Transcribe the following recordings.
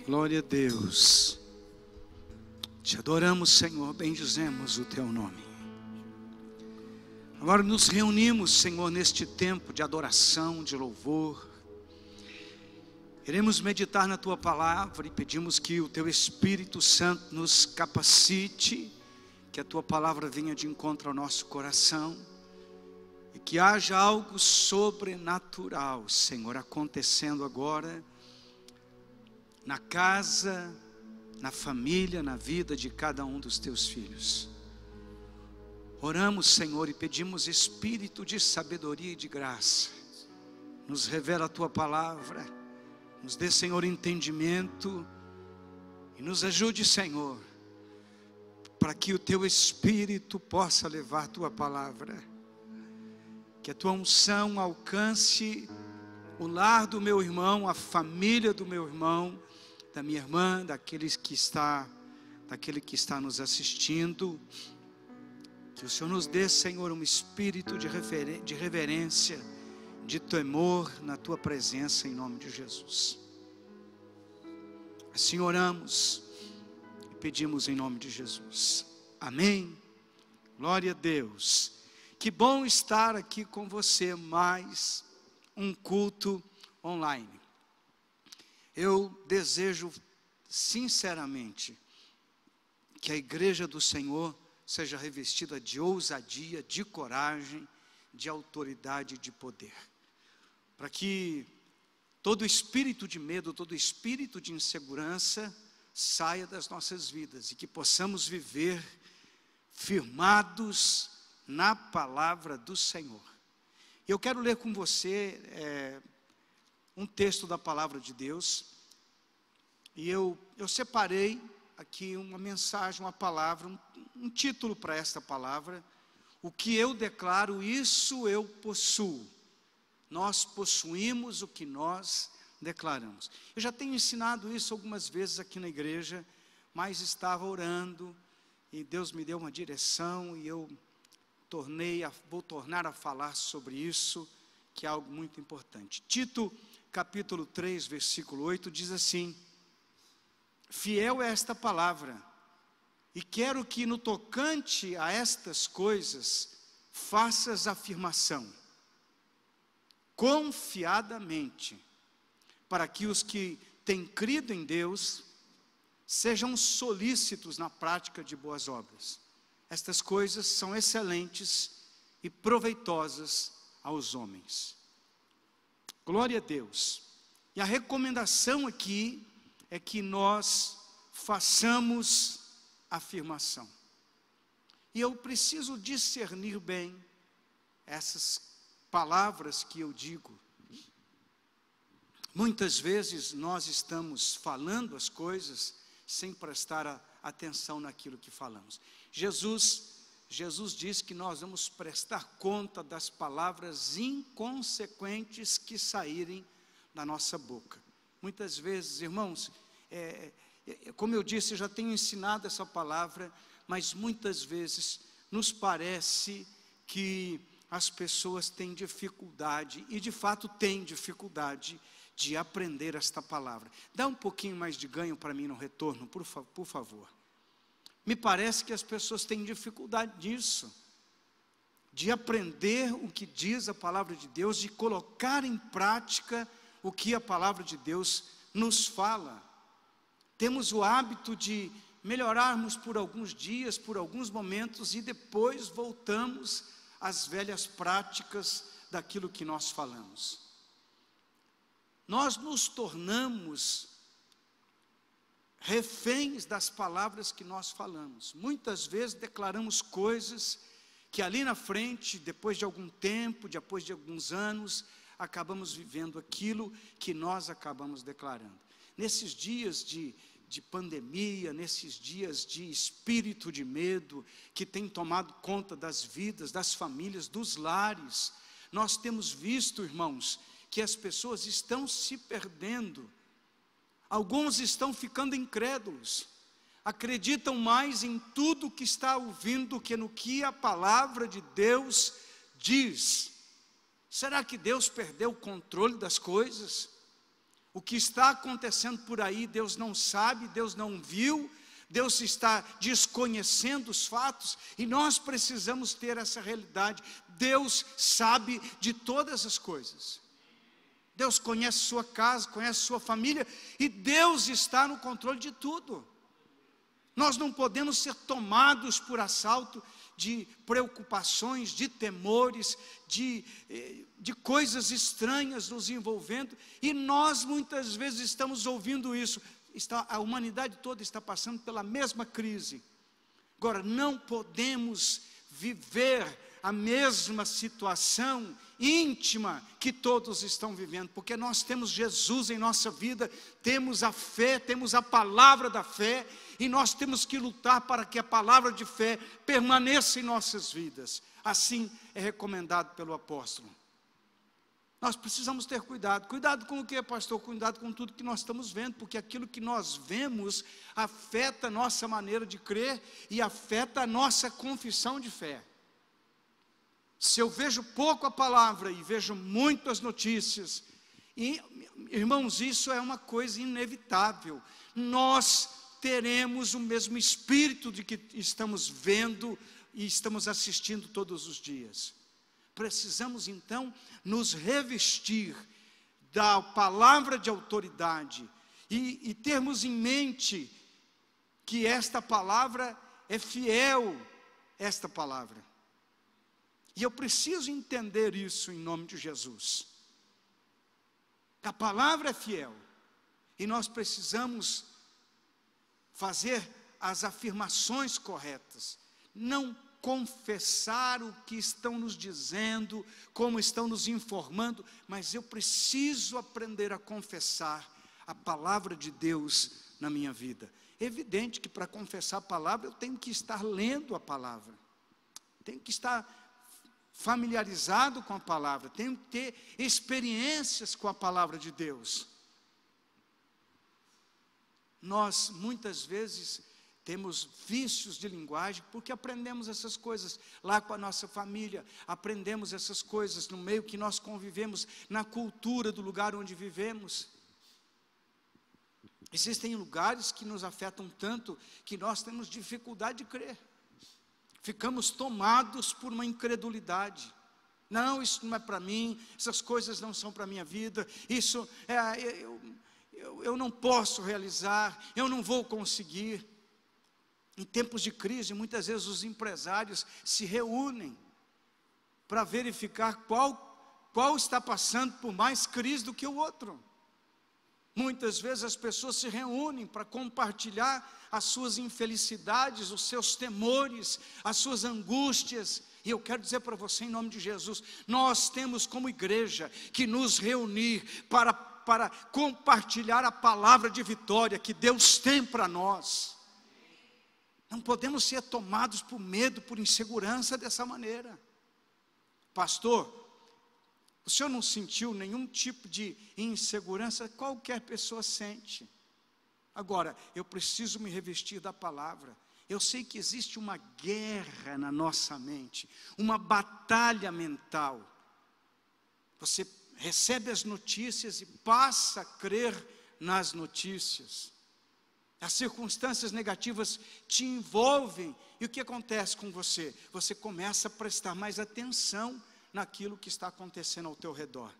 Glória a Deus. Te adoramos, Senhor, bendizemos o Teu nome. Agora nos reunimos, Senhor, neste tempo de adoração, de louvor. Queremos meditar na Tua palavra e pedimos que o Teu Espírito Santo nos capacite, que a Tua palavra venha de encontro ao nosso coração e que haja algo sobrenatural, Senhor, acontecendo agora na casa, na família, na vida de cada um dos Teus filhos. Oramos, Senhor, e pedimos espírito de sabedoria e de graça. Nos revela a Tua palavra, nos dê, Senhor, entendimento e nos ajude, Senhor, para que o Teu Espírito possa levar a Tua palavra. Que a Tua unção alcance o lar do meu irmão, a família do meu irmão, da minha irmã, daquele que está nos assistindo. Que o Senhor nos dê, Senhor, um espírito de reverência, de temor na Tua presença, em nome de Jesus. Assim oramos e pedimos em nome de Jesus. Amém. Glória a Deus. Que bom estar aqui com você, mais um culto online. Eu desejo sinceramente que a igreja do Senhor seja revestida de ousadia, de coragem, de autoridade e de poder. Para que todo espírito de medo, todo espírito de insegurança saia das nossas vidas e que possamos viver firmados na palavra do Senhor. Eu quero ler com você um texto da palavra de Deus, e eu separei aqui uma mensagem, uma palavra, um título para esta palavra: o que eu declaro, isso eu possuo. Nós possuímos o que nós declaramos. Eu já tenho ensinado isso algumas vezes aqui na igreja, mas estava orando, e Deus me deu uma direção, e eu vou tornar a falar sobre isso, que é algo muito importante. Tito, capítulo 3, versículo 8, diz assim: fiel é esta palavra, e quero que no tocante a estas coisas, faças afirmação, confiadamente, para que os que têm crido em Deus, sejam solícitos na prática de boas obras. Estas coisas são excelentes e proveitosas aos homens. Glória a Deus. E a recomendação aqui é que nós façamos afirmação. E eu preciso discernir bem essas palavras que eu digo. Muitas vezes nós estamos falando as coisas sem prestar atenção naquilo que falamos. Jesus diz que nós vamos prestar conta das palavras inconsequentes que saírem da nossa boca. Muitas vezes, irmãos, como eu disse, eu já tenho ensinado essa palavra, mas muitas vezes nos parece que as pessoas têm dificuldade, e de fato têm dificuldade, de aprender esta palavra. Dá um pouquinho mais de ganho para mim no retorno, por favor. Me parece que as pessoas têm dificuldade disso, de aprender o que diz a palavra de Deus, de colocar em prática o que a palavra de Deus nos fala. Temos o hábito de melhorarmos por alguns dias, por alguns momentos, e depois voltamos às velhas práticas daquilo que nós falamos. Nós nos tornamos reféns das palavras que nós falamos. Muitas vezes declaramos coisas que ali na frente, depois de algum tempo, depois de alguns anos, acabamos vivendo aquilo que nós acabamos declarando. Nesses dias de pandemia, nesses dias de espírito de medo, que tem tomado conta das vidas, das famílias, dos lares, nós temos visto, irmãos, que as pessoas estão se perdendo. Alguns estão ficando incrédulos, acreditam mais em tudo que está ouvindo do que no que a palavra de Deus diz. Será que Deus perdeu o controle das coisas? O que está acontecendo por aí, Deus não sabe, Deus não viu, Deus está desconhecendo os fatos, e nós precisamos ter essa realidade. Deus sabe de todas as coisas. Deus conhece sua casa, conhece sua família, e Deus está no controle de tudo. Nós não podemos ser tomados por assalto de preocupações, de temores, de coisas estranhas nos envolvendo, e nós muitas vezes estamos ouvindo isso. A humanidade toda está passando pela mesma crise. Agora, não podemos viver a mesma situação íntima que todos estão vivendo, porque nós temos Jesus em nossa vida, temos a fé, temos a palavra da fé, e nós temos que lutar para que a palavra de fé permaneça em nossas vidas. Assim é recomendado pelo apóstolo. Nós precisamos ter cuidado. Cuidado com o que, pastor? Cuidado com tudo que nós estamos vendo, porque aquilo que nós vemos afeta a nossa maneira de crer e afeta a nossa confissão de fé. Se eu vejo pouco a palavra e vejo muito as notícias, e, irmãos, isso é uma coisa inevitável. Nós teremos o mesmo espírito de que estamos vendo e estamos assistindo todos os dias. Precisamos então nos revestir da palavra de autoridade e termos em mente que esta palavra é fiel, esta palavra. E eu preciso entender isso em nome de Jesus. A palavra é fiel, e nós precisamos fazer as afirmações corretas, não confessar o que estão nos dizendo, como estão nos informando, mas eu preciso aprender a confessar a palavra de Deus na minha vida. É evidente que para confessar a palavra eu tenho que estar lendo a palavra, tenho que estar familiarizado com a palavra, tenho que ter experiências com a palavra de Deus. Nós muitas vezes temos vícios de linguagem, porque aprendemos essas coisas lá com a nossa família, aprendemos essas coisas no meio que nós convivemos, na cultura do lugar onde vivemos. Existem lugares que nos afetam tanto, que nós temos dificuldade de crer, ficamos tomados por uma incredulidade. Não, isso não é para mim, essas coisas não são para a minha vida, isso eu não posso realizar, eu não vou conseguir. Em tempos de crise, muitas vezes os empresários se reúnem para verificar qual está passando por mais crise do que o outro. Muitas vezes as pessoas se reúnem para compartilhar as suas infelicidades, os seus temores, as suas angústias. E eu quero dizer para você, em nome de Jesus, nós temos como igreja que nos reunir para compartilhar a palavra de vitória que Deus tem para nós. Não podemos ser tomados por medo, por insegurança dessa maneira. Pastor, o senhor não sentiu nenhum tipo de insegurança? Qualquer pessoa sente. Agora, eu preciso me revestir da palavra. Eu sei que existe uma guerra na nossa mente, uma batalha mental. Você recebe as notícias e passa a crer nas notícias. As circunstâncias negativas te envolvem, e o que acontece com você? Você começa a prestar mais atenção naquilo que está acontecendo ao teu redor.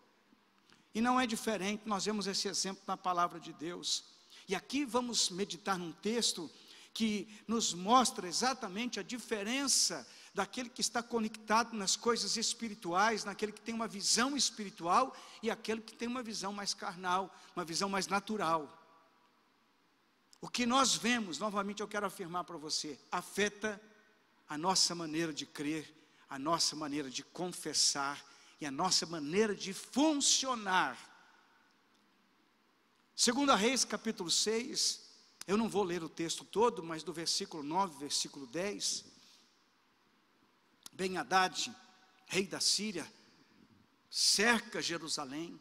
E não é diferente, nós vemos esse exemplo na palavra de Deus. E aqui vamos meditar num texto que nos mostra exatamente a diferença daquele que está conectado nas coisas espirituais, naquele que tem uma visão espiritual, e aquele que tem uma visão mais carnal, uma visão mais natural. O que nós vemos, novamente eu quero afirmar para você, afeta a nossa maneira de crer, a nossa maneira de confessar e a nossa maneira de funcionar. 2 Reis capítulo 6, eu não vou ler o texto todo, mas do versículo 9, versículo 10, Ben-Hadad, rei da Síria, cerca Jerusalém,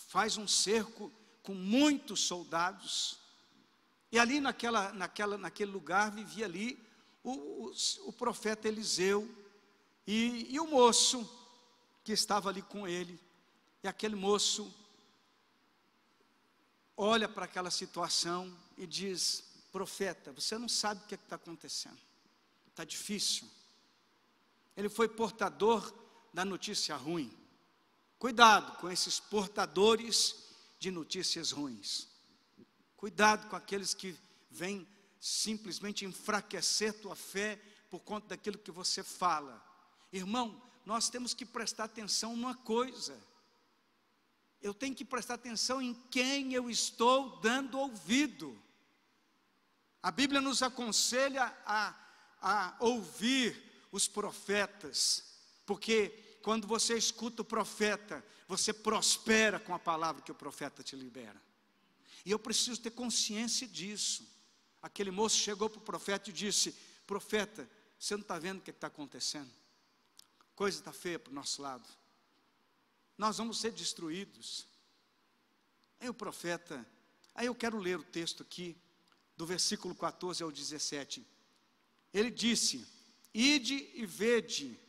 faz um cerco com muitos soldados. E ali naquele lugar vivia ali o profeta Eliseu e o moço que estava ali com ele. E aquele moço olha para aquela situação e diz: profeta, você não sabe o que está acontecendo, está difícil. Ele foi portador da notícia ruim. Cuidado com esses portadores de notícias ruins. Cuidado com aqueles que vêm simplesmente enfraquecer tua fé por conta daquilo que você fala. Irmão, nós temos que prestar atenção numa coisa. Eu tenho que prestar atenção em quem eu estou dando ouvido. A Bíblia nos aconselha a ouvir os profetas, porque quando você escuta o profeta, você prospera com a palavra que o profeta te libera. E eu preciso ter consciência disso. Aquele moço chegou para o profeta e disse: profeta, você não está vendo o que está acontecendo? Coisa está feia para o nosso lado. Nós vamos ser destruídos. Aí o profeta, aí eu quero ler o texto aqui, do versículo 14 ao 17. Ele disse: ide e vede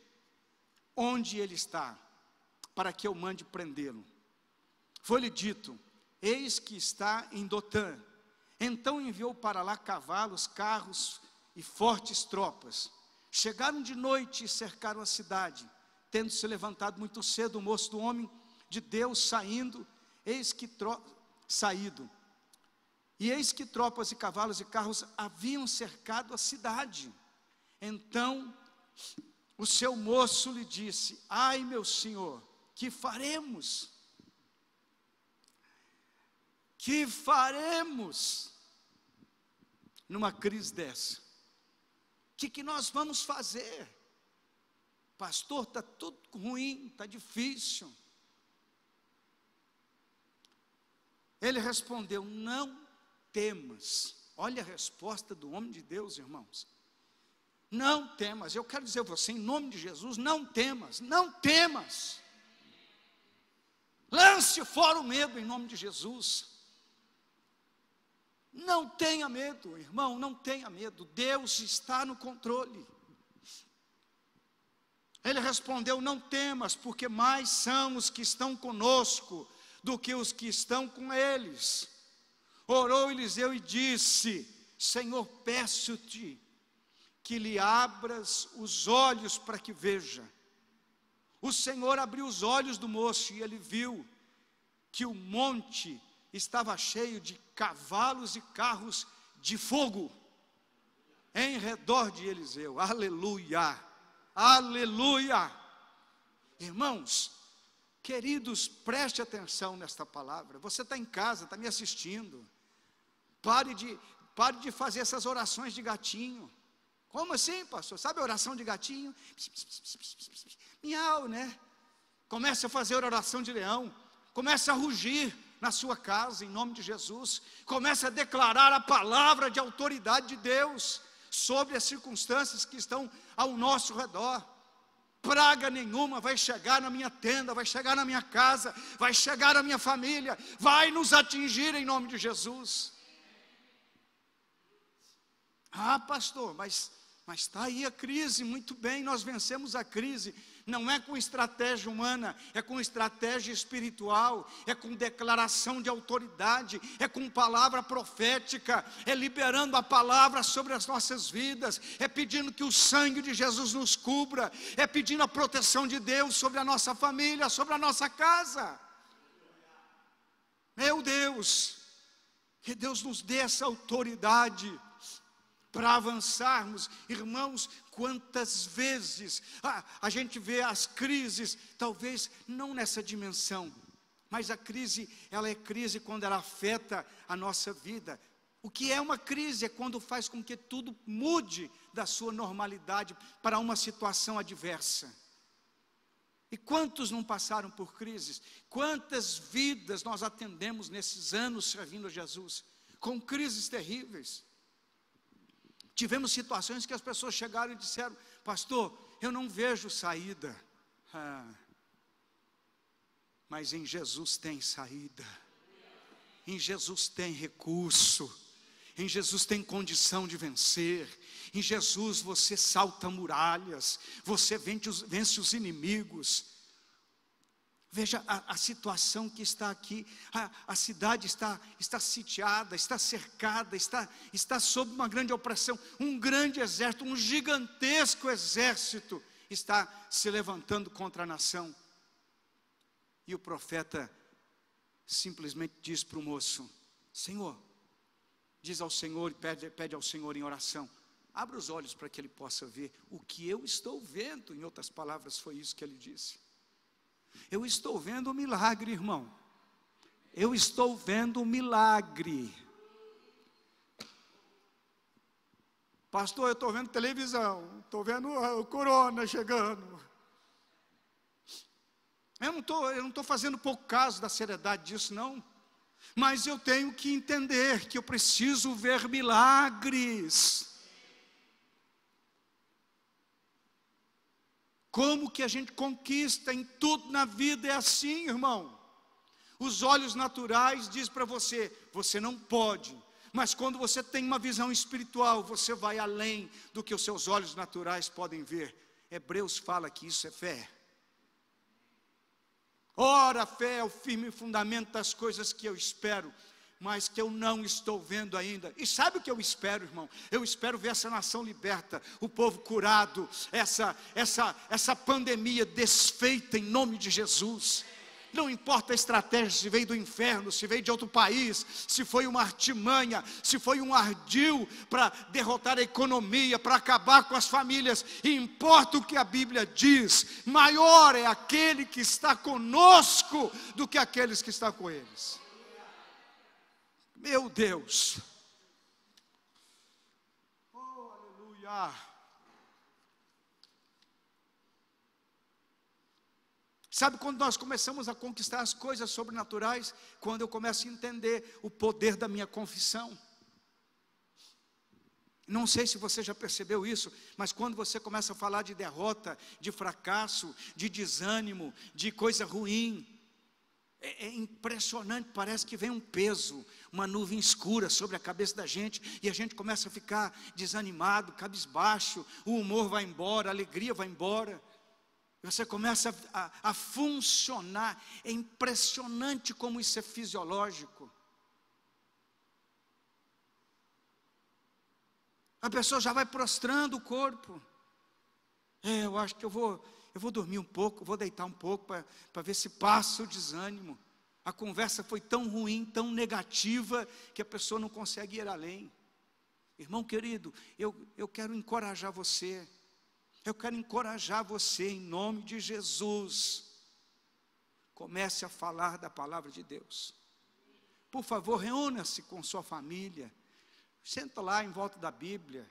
onde ele está, para que eu mande prendê-lo. Foi-lhe dito: eis que está em Dotã. Então enviou para lá cavalos, carros e fortes tropas. Chegaram de noite e cercaram a cidade. Tendo se levantado muito cedo o moço do homem de Deus saindo, eis que tropas e cavalos e carros haviam cercado a cidade. Então o seu moço lhe disse: ai, meu senhor, que faremos? Que faremos numa crise dessa? O que nós vamos fazer? Pastor, está tudo ruim, está difícil. Ele respondeu: não temas. Olha a resposta do homem de Deus, irmãos. Não temas. Eu quero dizer a você, em nome de Jesus, não temas, não temas. Lance fora o medo em nome de Jesus. Não tenha medo, irmão, não tenha medo. Deus está no controle. Ele respondeu: não temas, porque mais são os que estão conosco do que os que estão com eles. Orou Eliseu e disse: Senhor, peço-te que lhe abras os olhos para que veja. O Senhor abriu os olhos do moço e ele viu que o monte estava cheio de cavalos e carros de fogo em redor de Eliseu. Aleluia, aleluia. Irmãos, queridos, preste atenção nesta palavra. Você está em casa, está me assistindo. Pare de fazer essas orações de gatinho. Como assim, pastor? Sabe a oração de gatinho? Miau, né? Comece a fazer oração de leão. Comece a rugir na sua casa, em nome de Jesus. Comece a declarar a palavra de autoridade de Deus sobre as circunstâncias que estão ao nosso redor. Praga nenhuma vai chegar na minha tenda, vai chegar na minha casa, vai chegar na minha família, vai nos atingir em nome de Jesus. Ah, pastor, mas está aí a crise. Muito bem, nós vencemos a crise. Não é com estratégia humana, é com estratégia espiritual, é com declaração de autoridade, é com palavra profética, é liberando a palavra sobre as nossas vidas, é pedindo que o sangue de Jesus nos cubra, é pedindo a proteção de Deus sobre a nossa família, sobre a nossa casa. Meu Deus, que Deus nos dê essa autoridade para avançarmos. Irmãos, quantas vezes a gente vê as crises, talvez não nessa dimensão, mas a crise, ela é crise quando ela afeta a nossa vida. O que é uma crise? É quando faz com que tudo mude da sua normalidade para uma situação adversa. E quantos não passaram por crises? Quantas vidas nós atendemos nesses anos servindo a Jesus, com crises terríveis? Tivemos situações que as pessoas chegaram e disseram: pastor, eu não vejo saída. Mas em Jesus tem saída, em Jesus tem recurso, em Jesus tem condição de vencer, em Jesus você salta muralhas, você vence os inimigos. Veja a situação que está aqui, a cidade está sitiada, está cercada, está sob uma grande opressão, um grande exército, um gigantesco exército está se levantando contra a nação. E o profeta simplesmente diz para o moço: Senhor, diz ao Senhor, pede ao Senhor em oração, abra os olhos para que ele possa ver o que eu estou vendo. Em outras palavras, foi isso que ele disse. Eu estou vendo um milagre, irmão. Eu estou vendo um milagre. Pastor, eu estou vendo televisão, estou vendo o corona chegando. Eu não estou fazendo pouco caso da seriedade disso, não. Mas eu tenho que entender que eu preciso ver milagres. Como que a gente conquista em tudo na vida é assim, irmão. Os olhos naturais dizem para você, você não pode. Mas quando você tem uma visão espiritual, você vai além do que os seus olhos naturais podem ver. Hebreus fala que isso é fé. Ora, a fé é o firme fundamento das coisas que eu espero, mas que eu não estou vendo ainda. E sabe o que eu espero, irmão? Eu espero ver essa nação liberta, o povo curado, essa pandemia desfeita em nome de Jesus. Não importa a estratégia, se veio do inferno, se veio de outro país, se foi uma artimanha, se foi um ardil para derrotar a economia, para acabar com as famílias. Importa o que a Bíblia diz: maior é aquele que está conosco do que aqueles que estão com eles. Meu Deus, oh aleluia. Sabe quando nós começamos a conquistar as coisas sobrenaturais? Quando eu começo a entender o poder da minha confissão. Não sei se você já percebeu isso, mas quando você começa a falar de derrota, de fracasso, de desânimo, de coisa ruim, é impressionante, parece que vem um peso, uma nuvem escura sobre a cabeça da gente, e a gente começa a ficar desanimado, cabisbaixo, o humor vai embora, a alegria vai embora, você começa a funcionar. É impressionante como isso é fisiológico. A pessoa já vai prostrando o corpo. Eu acho que eu vou dormir um pouco, vou deitar um pouco para ver se passa o desânimo. A conversa foi tão ruim, tão negativa, que a pessoa não consegue ir além. Irmão querido, eu quero encorajar você. Eu quero encorajar você em nome de Jesus. Comece a falar da palavra de Deus. Por favor, reúna-se com sua família. Senta lá em volta da Bíblia.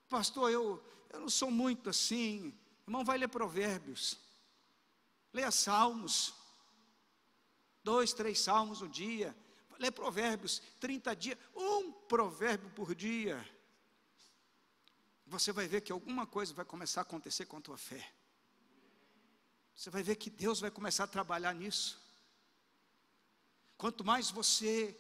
Pastor, eu não sou muito assim. Irmão, vai ler Provérbios. Leia Salmos. 2, 3 Salmos no dia. Lê Provérbios, 30 dias. Um provérbio por dia. Você vai ver que alguma coisa vai começar a acontecer com a tua fé. Você vai ver que Deus vai começar a trabalhar nisso. Quanto mais você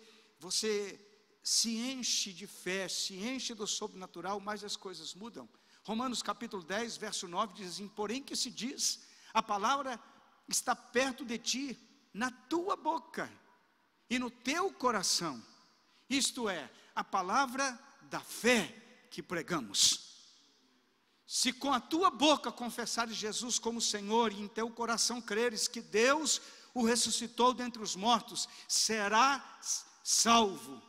se enche de fé, se enche do sobrenatural, mais as coisas mudam. Romanos capítulo 10, verso 9 diz assim: porém que se diz, a palavra está perto de ti, na tua boca e no teu coração. Isto é, a palavra da fé que pregamos. Se com a tua boca confessares Jesus como Senhor e em teu coração creres que Deus o ressuscitou dentre os mortos, serás salvo.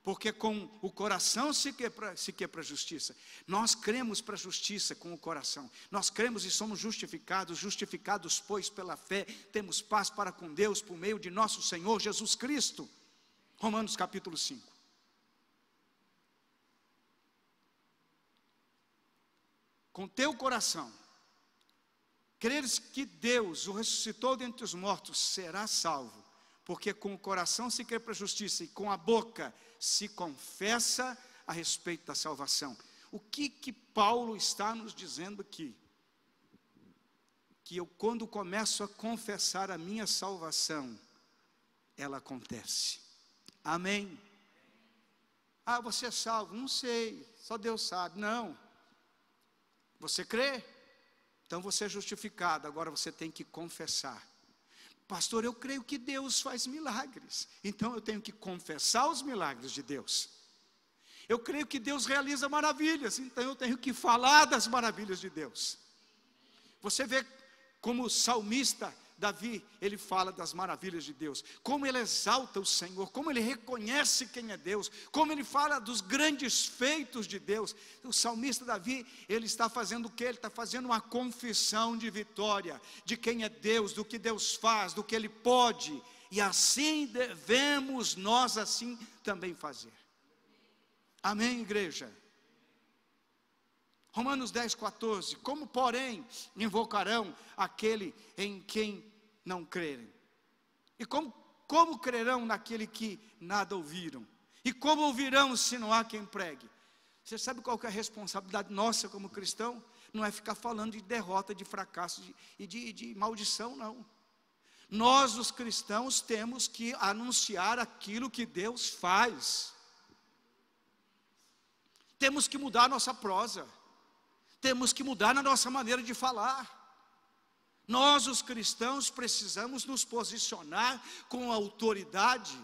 Porque com o coração se crê para a justiça. Nós cremos para a justiça com o coração. Nós cremos e somos justificados pois pela fé, temos paz para com Deus por meio de nosso Senhor Jesus Cristo. Romanos capítulo 5. Com teu coração, creres que Deus o ressuscitou dentre os mortos, será salvo, porque com o coração se crê para a justiça e com a boca se confessa a respeito da salvação. O que Paulo está nos dizendo aqui? Que eu, quando começo a confessar a minha salvação, ela acontece. Amém? Ah, você é salvo? Não sei, só Deus sabe. Não. Você crê? Então você é justificado, agora você tem que confessar. Pastor, eu creio que Deus faz milagres, então eu tenho que confessar os milagres de Deus. Eu creio que Deus realiza maravilhas, então eu tenho que falar das maravilhas de Deus. Você vê como o salmista Davi, ele fala das maravilhas de Deus, como ele exalta o Senhor, como ele reconhece quem é Deus, como ele fala dos grandes feitos de Deus. O salmista Davi, ele está fazendo o quê? Ele está fazendo uma confissão de vitória, de quem é Deus, do que Deus faz, do que Ele pode, e assim devemos nós assim também fazer. Amém, igreja? Romanos 10,14, como porém invocarão aquele em quem não crerem? E como crerão naquele que nada ouviram? E como ouvirão se não há quem pregue? Você sabe qual que é a responsabilidade nossa como cristão? Não é ficar falando de derrota, de fracasso e de maldição, não. Nós os cristãos temos que anunciar aquilo que Deus faz. Temos que mudar a nossa prosa. Temos que mudar na nossa maneira de falar. Nós, os cristãos, precisamos nos posicionar com autoridade.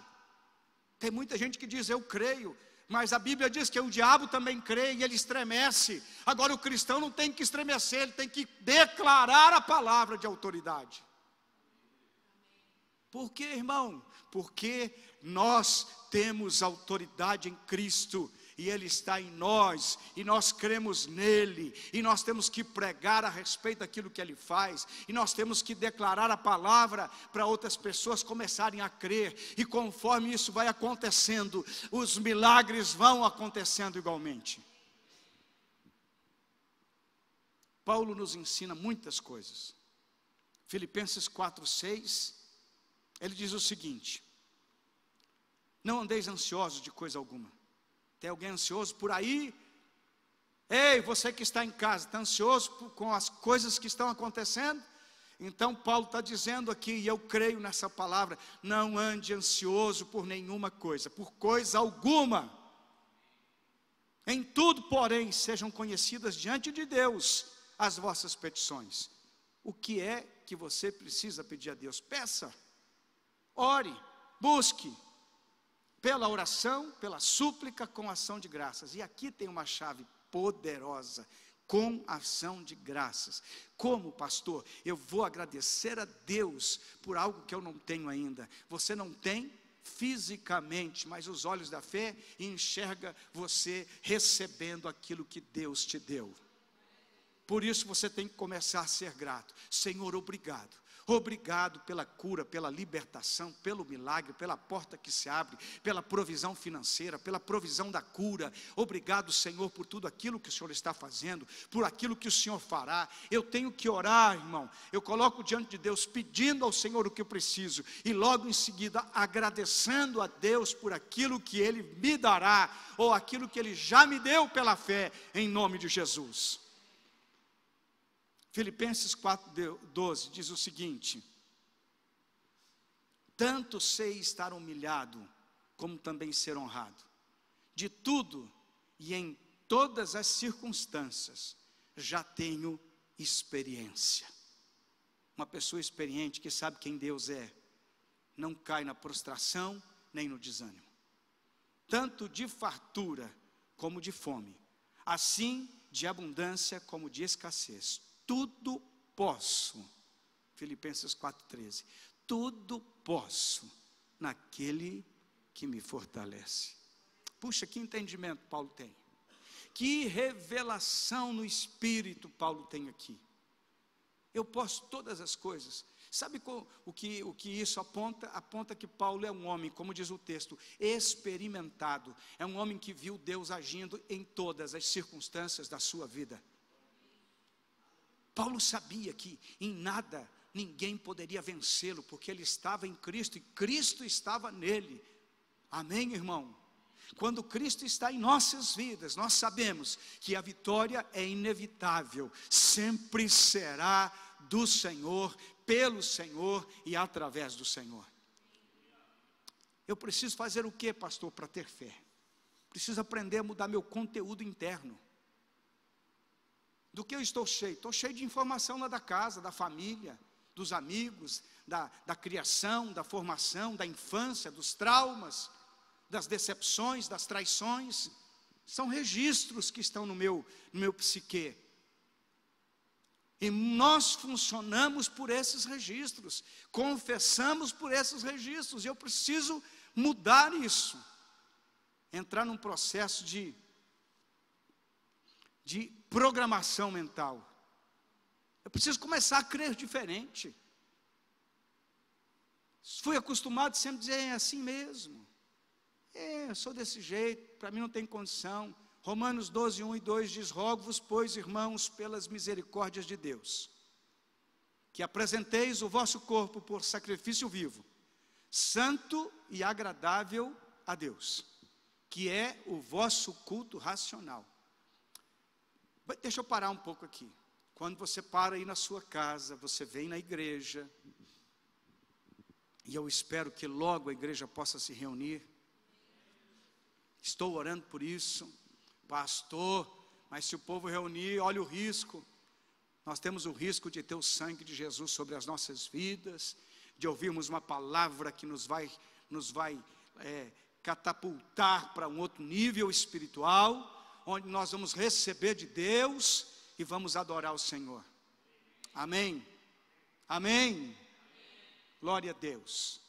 Tem muita gente que diz, eu creio, mas a Bíblia diz que o diabo também crê e ele estremece. Agora o cristão não tem que estremecer, ele tem que declarar a palavra de autoridade. Por quê, irmão? Porque nós temos autoridade em Cristo, e Ele está em nós, e nós cremos nele, e nós temos que pregar a respeito daquilo que Ele faz, e nós temos que declarar a palavra para outras pessoas começarem a crer, e conforme isso vai acontecendo, os milagres vão acontecendo igualmente. Paulo nos ensina muitas coisas. Filipenses 4,6, ele diz o seguinte: não andeis ansiosos de coisa alguma. Tem alguém ansioso por aí? Ei, você que está em casa, está ansioso com as coisas que estão acontecendo? Então Paulo está dizendo aqui, e eu creio nessa palavra, não ande ansioso por nenhuma coisa, por coisa alguma. Em tudo, porém, sejam conhecidas diante de Deus as vossas petições. O que é que você precisa pedir a Deus? Peça, ore, busque. Pela oração, pela súplica, com ação de graças. E aqui tem uma chave poderosa, com ação de graças. Como, pastor, eu vou agradecer a Deus por algo que eu não tenho ainda? Você não tem fisicamente, mas os olhos da fé enxerga você recebendo aquilo que Deus te deu. Por isso você tem que começar a ser grato. Senhor, obrigado. Obrigado pela cura, pela libertação, pelo milagre, pela porta que se abre, pela provisão financeira, pela provisão da cura. Obrigado, Senhor, por tudo aquilo que o Senhor está fazendo, por aquilo que o Senhor fará. Eu tenho que orar, irmão. Eu coloco diante de Deus, pedindo ao Senhor o que eu preciso, e logo em seguida agradecendo a Deus por aquilo que Ele me dará, ou aquilo que Ele já me deu pela fé, em nome de Jesus. Filipenses 4,12 diz o seguinte: tanto sei estar humilhado, como também ser honrado. De tudo e em todas as circunstâncias, já tenho experiência. Uma pessoa experiente que sabe quem Deus é, não cai na prostração, nem no desânimo. Tanto de fartura, como de fome, assim de abundância, como de escassez. Tudo posso, Filipenses 4,13, tudo posso naquele que me fortalece. Puxa, que entendimento Paulo tem, que revelação no Espírito Paulo tem aqui. Eu posso todas as coisas. Sabe o que isso aponta? Aponta que Paulo é um homem, como diz o texto, experimentado. É um homem que viu Deus agindo em todas as circunstâncias da sua vida. Paulo sabia que em nada ninguém poderia vencê-lo, porque ele estava em Cristo e Cristo estava nele. Amém, irmão? Quando Cristo está em nossas vidas, nós sabemos que a vitória é inevitável, sempre será do Senhor, pelo Senhor e através do Senhor. Eu preciso fazer o que, pastor, para ter fé? Preciso aprender a mudar meu conteúdo interno. Do que eu estou cheio? Estou cheio de informação lá da casa, da família, dos amigos, da criação, da formação, da infância, dos traumas, das decepções, das traições. São registros que estão no meu psique. E nós funcionamos por esses registros, confessamos por esses registros, e eu preciso mudar isso, entrar num processo de programação mental. Eu preciso começar a crer diferente. Fui acostumado sempre a dizer, é assim mesmo, eu sou desse jeito, para mim não tem condição. Romanos 12, 1 e 2 diz, rogo-vos, pois, irmãos, pelas misericórdias de Deus, que apresenteis o vosso corpo por sacrifício vivo, santo e agradável a Deus, que é o vosso culto racional. Deixa eu parar um pouco aqui. Quando você para aí na sua casa, você vem na igreja, e eu espero que logo a igreja possa se reunir. Estou orando por isso. Pastor, mas se o povo reunir, olha o risco. Nós temos o risco de ter o sangue de Jesus sobre as nossas vidas, de ouvirmos uma palavra que nos vai catapultar para um outro nível espiritual, onde nós vamos receber de Deus e vamos adorar o Senhor. Amém? Amém? Glória a Deus.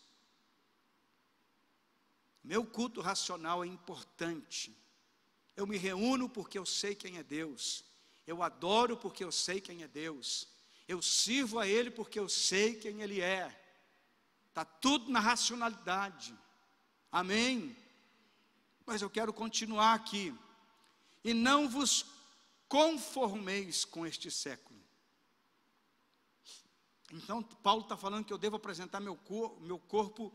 Meu culto racional é importante. Eu me reúno porque eu sei quem é Deus. Eu adoro porque eu sei quem é Deus. Eu sirvo a Ele porque eu sei quem Ele é. Está tudo na racionalidade. Amém? Mas eu quero continuar aqui. E não vos conformeis com este século. Então, Paulo está falando que eu devo apresentar meu corpo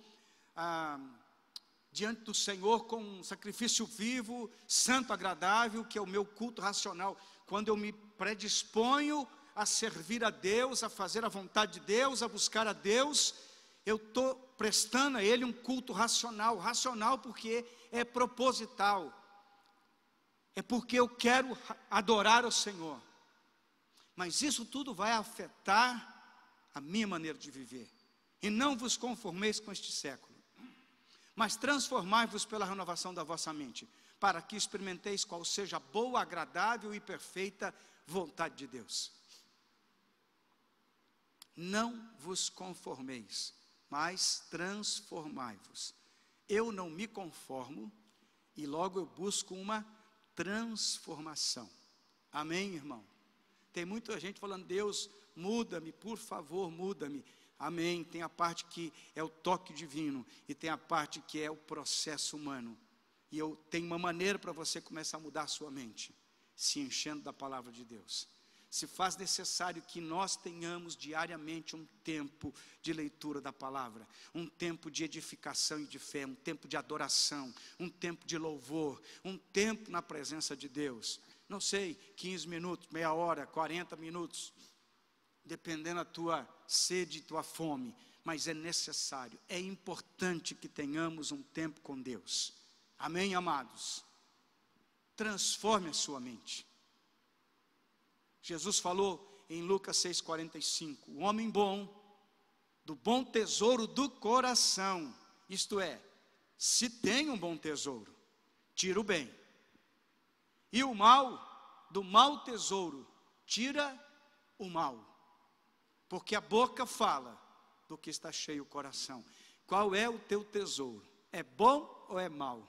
diante do Senhor com um sacrifício vivo, santo, agradável, que é o meu culto racional. Quando eu me predisponho a servir a Deus, a fazer a vontade de Deus, a buscar a Deus, eu estou prestando a Ele um culto racional. Racional porque é proposital. É porque eu quero adorar o Senhor. Mas isso tudo vai afetar a minha maneira de viver. E não vos conformeis com este século, mas transformai-vos pela renovação da vossa mente, para que experimenteis qual seja a boa, agradável e perfeita vontade de Deus. Não vos conformeis, mas transformai-vos. Eu não me conformo e logo eu busco uma transformação. Amém, irmão? Tem muita gente falando, Deus, muda-me, por favor, muda-me. Amém, tem a parte que é o toque divino e tem a parte que é o processo humano. E eu tenho uma maneira para você começar a mudar a sua mente, se enchendo da palavra de Deus. Se faz necessário que nós tenhamos diariamente um tempo de leitura da palavra, um tempo de edificação e de fé, um tempo de adoração, um tempo de louvor, um tempo na presença de Deus. Não sei, 15 minutos, meia hora, 40 minutos, dependendo da tua sede e tua fome, mas é necessário, é importante que tenhamos um tempo com Deus. Amém, amados? Transforme a sua mente. Jesus falou em Lucas 6,45, o homem bom, do bom tesouro do coração, isto é, se tem um bom tesouro, tira o bem, e o mal, do mau tesouro, tira o mal, porque a boca fala do que está cheio o coração. Qual é o teu tesouro? É bom ou é mau?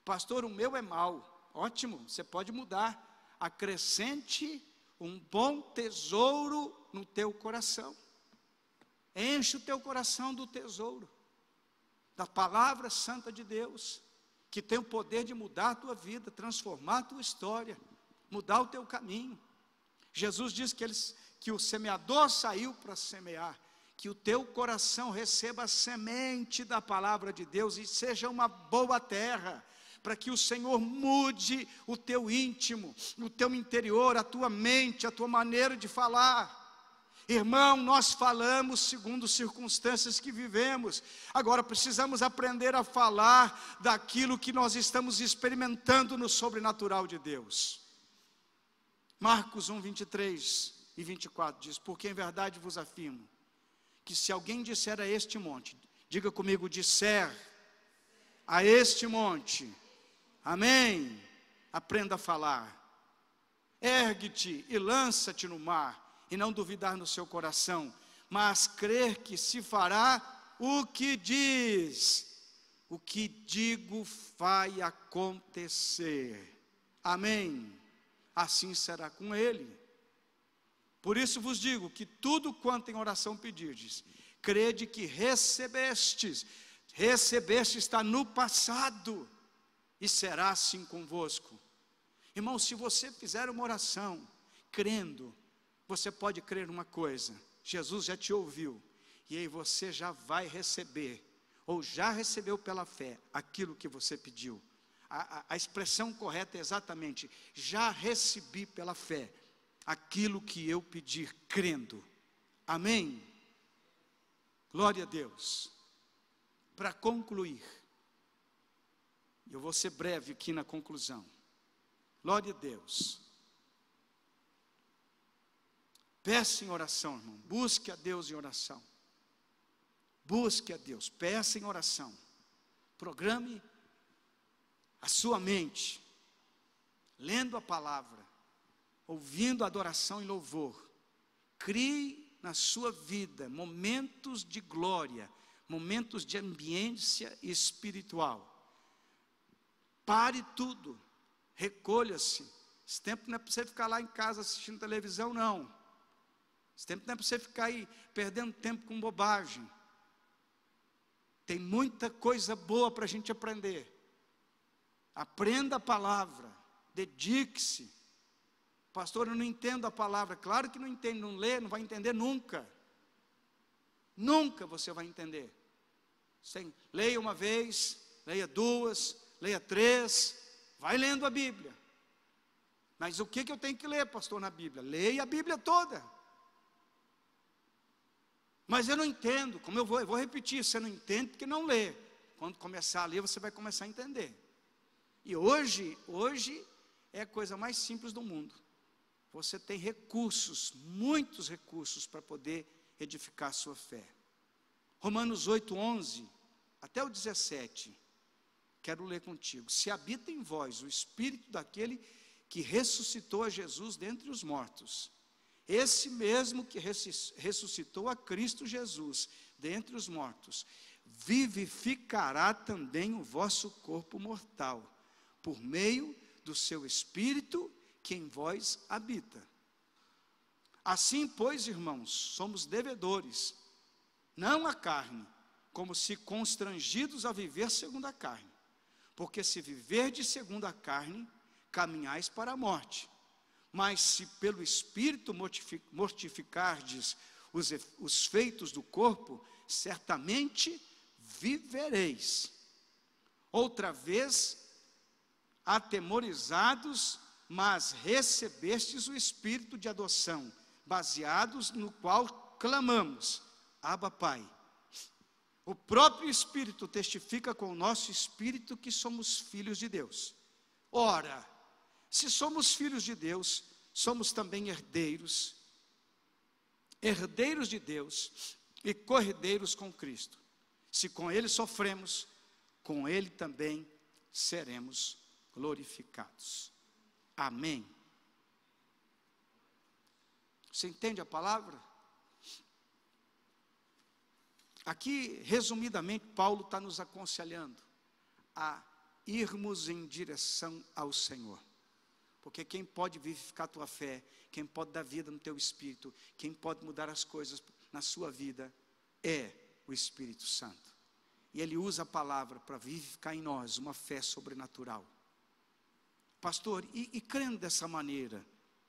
Pastor, o meu é mau. Ótimo, você pode mudar. Acrescente um bom tesouro no teu coração. Enche o teu coração do tesouro, da palavra santa de Deus, que tem o poder de mudar a tua vida, transformar a tua história, mudar o teu caminho. Jesus disse que o semeador saiu para semear, que o teu coração receba a semente da palavra de Deus e seja uma boa terra, para que o Senhor mude o teu íntimo, o teu interior, a tua mente, a tua maneira de falar. Irmão, nós falamos segundo circunstâncias que vivemos, agora precisamos aprender a falar daquilo que nós estamos experimentando no sobrenatural de Deus. Marcos 1, 23 e 24 diz, porque em verdade vos afirmo, que se alguém disser a este monte, diga comigo, disser a este monte, amém, aprenda a falar, ergue-te e lança-te no mar, e não duvidar no seu coração, mas crer que se fará o que diz, o que digo vai acontecer, amém, assim será com ele. Por isso vos digo que tudo quanto em oração pedirdes, crede que recebestes está no passado, e será assim convosco. Irmão, se você fizer uma oração, crendo, você pode crer uma coisa, Jesus já te ouviu, e aí você já vai receber, ou já recebeu pela fé, aquilo que você pediu. A expressão correta é exatamente, já recebi pela fé, aquilo que eu pedir, crendo, amém? Glória a Deus. Para concluir, eu vou ser breve aqui na conclusão, glória a Deus, peça em oração, irmão, busque a Deus em oração, busque a Deus, peça em oração, programe a sua mente, lendo a palavra, ouvindo adoração e louvor, crie na sua vida momentos de glória, momentos de ambiência espiritual. Pare tudo, recolha-se. Esse tempo não é para você ficar lá em casa assistindo televisão, não. Esse tempo não é para você ficar aí perdendo tempo com bobagem. Tem muita coisa boa para a gente aprender. Aprenda a palavra, dedique-se. Pastor, eu não entendo a palavra. Claro que não entende, não lê, não vai entender nunca. Nunca você vai entender. Leia uma vez, leia duas, leia três, vai lendo a Bíblia. Mas o que eu tenho que ler, pastor, na Bíblia? Leia a Bíblia toda. Mas eu não entendo, como eu vou repetir, você não entende porque não lê. Quando começar a ler, você vai começar a entender. E hoje é a coisa mais simples do mundo. Você tem recursos, muitos recursos para poder edificar a sua fé. Romanos 8:11 até o 17, quero ler contigo. Se habita em vós o Espírito daquele que ressuscitou a Jesus dentre os mortos, esse mesmo que ressuscitou a Cristo Jesus dentre os mortos, vivificará também o vosso corpo mortal, por meio do seu Espírito que em vós habita. Assim, pois, irmãos, somos devedores, não à carne, como se constrangidos a viver segundo a carne. Porque se viverdes segundo a carne, caminhais para a morte. Mas se pelo Espírito mortificardes os feitos do corpo, certamente vivereis. Outra vez, atemorizados, mas recebestes o Espírito de adoção, baseados no qual clamamos, Abba, Pai. O próprio Espírito testifica com o nosso espírito que somos filhos de Deus. Ora, se somos filhos de Deus, somos também herdeiros, herdeiros de Deus e co-herdeiros com Cristo. Se com Ele sofremos, com Ele também seremos glorificados. Amém. Você entende a palavra? Aqui, resumidamente, Paulo está nos aconselhando a irmos em direção ao Senhor. Porque quem pode vivificar a tua fé, quem pode dar vida no teu espírito, quem pode mudar as coisas na sua vida, é o Espírito Santo. E Ele usa a palavra para vivificar em nós uma fé sobrenatural. Pastor, e crendo dessa maneira,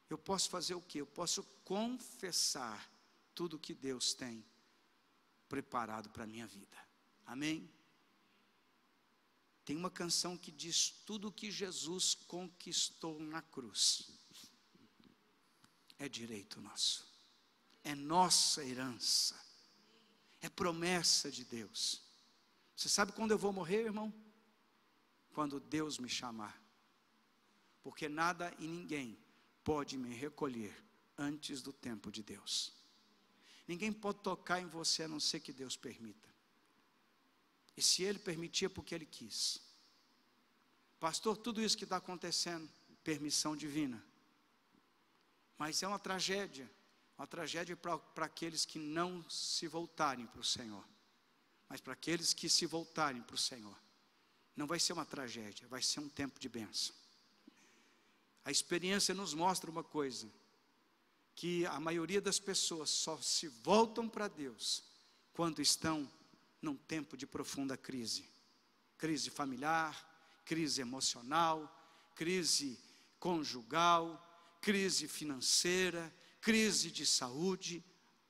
eu posso fazer o quê? Eu posso confessar tudo que Deus tem preparado para a minha vida. Amém? Tem uma canção que diz: tudo que Jesus conquistou na cruz é direito nosso, é nossa herança, é promessa de Deus. Você sabe quando eu vou morrer, irmão? Quando Deus me chamar, porque nada e ninguém pode me recolher antes do tempo de Deus. Ninguém pode tocar em você a não ser que Deus permita. E se Ele permitir é porque Ele quis. Pastor, tudo isso que está acontecendo, permissão divina. Mas é uma tragédia para aqueles que não se voltarem para o Senhor. Mas para aqueles que se voltarem para o Senhor, não vai ser uma tragédia, vai ser um tempo de bênção. A experiência nos mostra uma coisa, que a maioria das pessoas só se voltam para Deus quando estão num tempo de profunda crise. Crise familiar, crise emocional, crise conjugal, crise financeira, crise de saúde.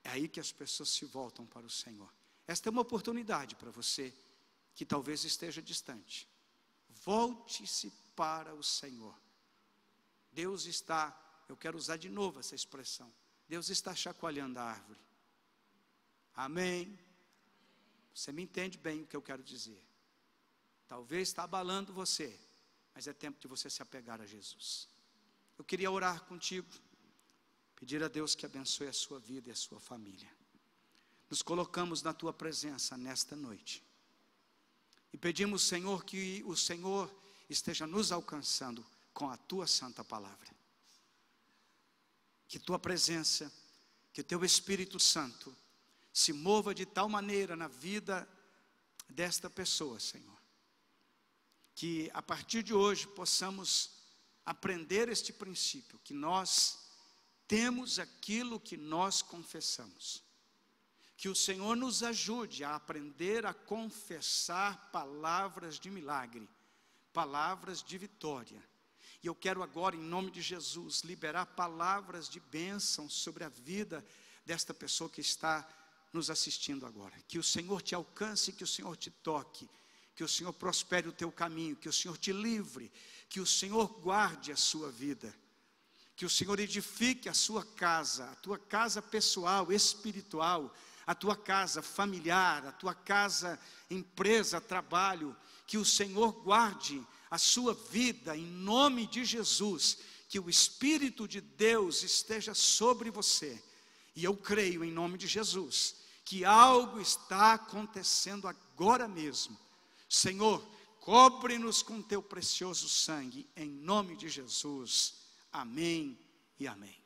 É aí que as pessoas se voltam para o Senhor. Esta é uma oportunidade para você que talvez esteja distante. Volte-se para o Senhor. Deus está, eu quero usar de novo essa expressão, Deus está chacoalhando a árvore. Amém? Você me entende bem o que eu quero dizer. Talvez está abalando você, mas é tempo de você se apegar a Jesus. Eu queria orar contigo, pedir a Deus que abençoe a sua vida e a sua família. Nos colocamos na tua presença nesta noite e pedimos, Senhor, que o Senhor esteja nos alcançando com a tua santa palavra. Que tua presença, que teu Espírito Santo se mova de tal maneira na vida desta pessoa, Senhor, que a partir de hoje possamos aprender este princípio, que nós temos aquilo que nós confessamos. Que o Senhor nos ajude a aprender a confessar palavras de milagre, palavras de vitória. E eu quero agora, em nome de Jesus, liberar palavras de bênção sobre a vida desta pessoa que está nos assistindo agora. Que o Senhor te alcance, que o Senhor te toque, que o Senhor prospere o teu caminho, que o Senhor te livre, que o Senhor guarde a sua vida, que o Senhor edifique a sua casa, a tua casa pessoal, espiritual, a tua casa familiar, a tua casa, empresa, trabalho, que o Senhor guarde a sua vida em nome de Jesus, que o Espírito de Deus esteja sobre você. E eu creio em nome de Jesus, que algo está acontecendo agora mesmo. Senhor, cobre-nos com teu precioso sangue, em nome de Jesus. Amém e amém.